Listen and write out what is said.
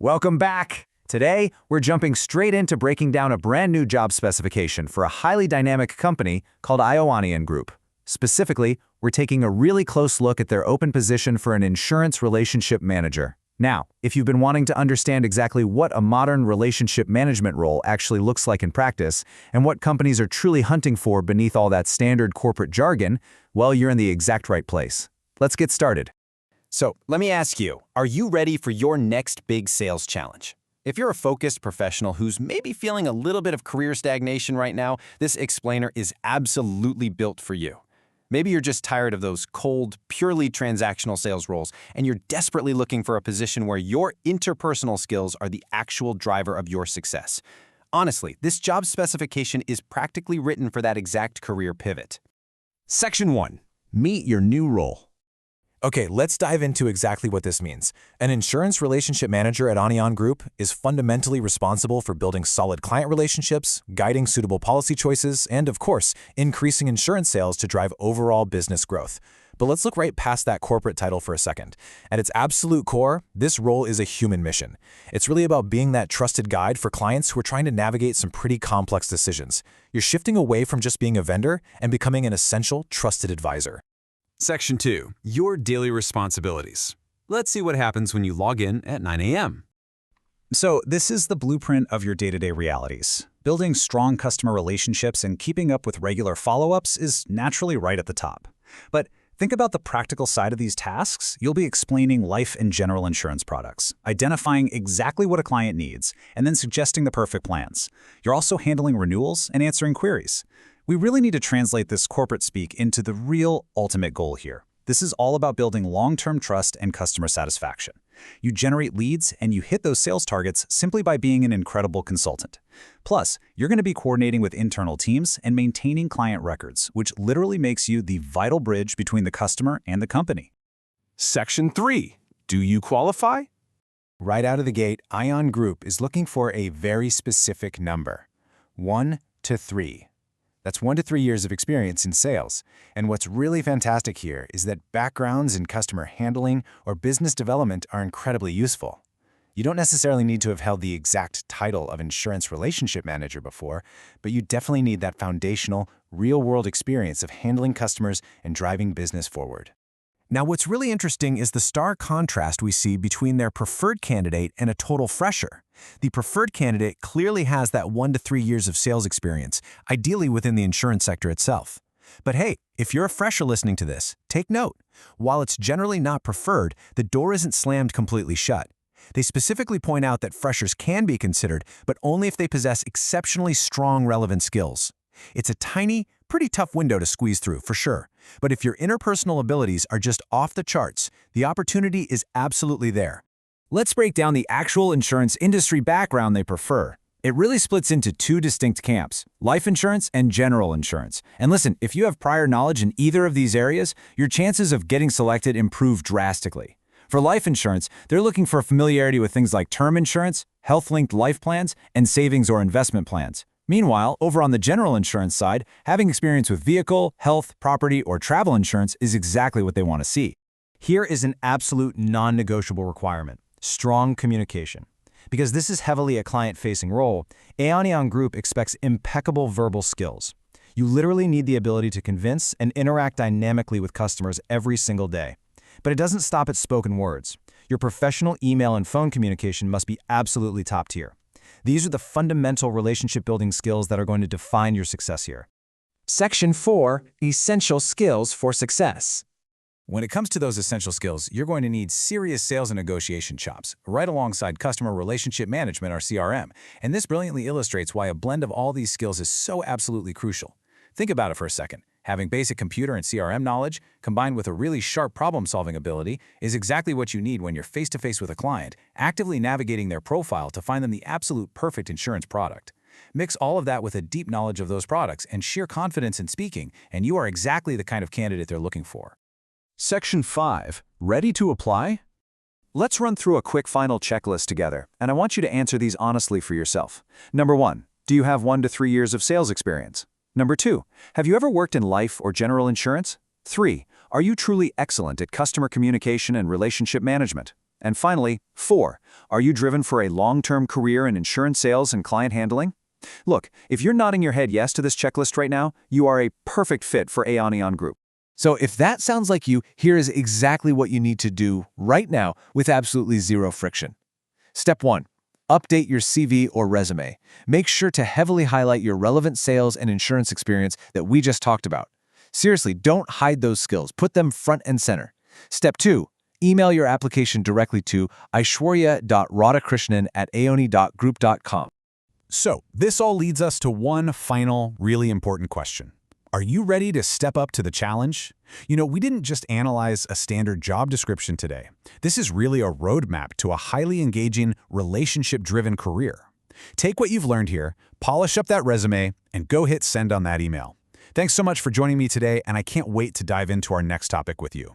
Welcome back! Today, we're jumping straight into breaking down a brand new job specification for a highly dynamic company called Iowanian Group. Specifically, we're taking a really close look at their open position for an insurance relationship manager. Now, if you've been wanting to understand exactly what a modern relationship management role actually looks like in practice, and what companies are truly hunting for beneath all that standard corporate jargon, well, you're in the exact right place. Let's get started. So, let me ask you, are you ready for your next big sales challenge? If you're a focused professional who's maybe feeling a little bit of career stagnation right now, this explainer is absolutely built for you. Maybe you're just tired of those cold, purely transactional sales roles, and you're desperately looking for a position where your interpersonal skills are the actual driver of your success. Honestly, this job specification is practically written for that exact career pivot. Section 1. Meet your new role. Okay, let's dive into exactly what this means. An insurance relationship manager at Iowanian Group is fundamentally responsible for building solid client relationships, guiding suitable policy choices, and of course, increasing insurance sales to drive overall business growth. But let's look right past that corporate title for a second. At its absolute core, this role is a human mission. It's really about being that trusted guide for clients who are trying to navigate some pretty complex decisions. You're shifting away from just being a vendor and becoming an essential, trusted advisor. Section 2. Your daily responsibilities. Let's see what happens when you log in at 9 a.m. So this is the blueprint of your day-to-day realities. Building strong customer relationships and keeping up with regular follow-ups is naturally right at the top. But think about the practical side of these tasks. You'll be explaining life and general insurance products, identifying exactly what a client needs, and then suggesting the perfect plans. You're also handling renewals and answering queries. We really need to translate this corporate speak into the real ultimate goal here. This is all about building long-term trust and customer satisfaction. You generate leads and you hit those sales targets simply by being an incredible consultant. Plus, you're going to be coordinating with internal teams and maintaining client records, which literally makes you the vital bridge between the customer and the company. Section 3. Do you qualify? Right out of the gate, Ion Group is looking for a very specific number. 1 to 3. That's 1 to 3 years of experience in sales. And what's really fantastic here is that backgrounds in customer handling or business development are incredibly useful. You don't necessarily need to have held the exact title of insurance relationship manager before, but you definitely need that foundational, real-world experience of handling customers and driving business forward. Now, what's really interesting is the stark contrast we see between their preferred candidate and a total fresher. The preferred candidate clearly has that 1 to 3 years of sales experience, ideally within the insurance sector itself. But hey, if you're a fresher listening to this, take note. While it's generally not preferred, the door isn't slammed completely shut. They specifically point out that freshers can be considered, but only if they possess exceptionally strong relevant skills. It's a tiny, pretty tough window to squeeze through, for sure. But if your interpersonal abilities are just off the charts, the opportunity is absolutely there. Let's break down the actual insurance industry background they prefer. It really splits into 2 distinct camps, life insurance and general insurance. And listen, if you have prior knowledge in either of these areas, your chances of getting selected improve drastically. For life insurance, they're looking for familiarity with things like term insurance, health-linked life plans, and savings or investment plans. Meanwhile, over on the general insurance side, having experience with vehicle, health, property, or travel insurance is exactly what they want to see. Here is an absolute non-negotiable requirement: strong communication. Because this is heavily a client-facing role, Iowanian Group expects impeccable verbal skills. You literally need the ability to convince and interact dynamically with customers every single day. But it doesn't stop at spoken words. Your professional email and phone communication must be absolutely top tier. These are the fundamental relationship-building skills that are going to define your success here. Section 4. Essential skills for success. When it comes to those essential skills, you're going to need serious sales and negotiation chops, right alongside customer relationship management or CRM. And this brilliantly illustrates why a blend of all these skills is so absolutely crucial. Think about it for a second. Having basic computer and CRM knowledge, combined with a really sharp problem-solving ability, is exactly what you need when you're face-to-face with a client, actively navigating their profile to find them the absolute perfect insurance product. Mix all of that with a deep knowledge of those products and sheer confidence in speaking, and you are exactly the kind of candidate they're looking for. Section 5. Ready to apply? Let's run through a quick final checklist together, and I want you to answer these honestly for yourself. Number 1. Do you have 1 to 3 years of sales experience? Number 2. Have you ever worked in life or general insurance? 3. Are you truly excellent at customer communication and relationship management? And finally, 4. Are you driven for a long-term career in insurance sales and client handling? Look, if you're nodding your head yes to this checklist right now, you are a perfect fit for Aon Group. So if that sounds like you, here is exactly what you need to do right now with absolutely zero friction. Step 1. Update your CV or resume. Make sure to heavily highlight your relevant sales and insurance experience that we just talked about. Seriously, don't hide those skills. Put them front and center. Step 2. Email your application directly to aishwarya.radhakrishnan@aoni.group.com. So, this all leads us to one final, really important question. Are you ready to step up to the challenge? We didn't just analyze a standard job description today. This is really a roadmap to a highly engaging, relationship-driven career. Take what you've learned here, polish up that resume, and go hit send on that email. Thanks so much for joining me today, and I can't wait to dive into our next topic with you.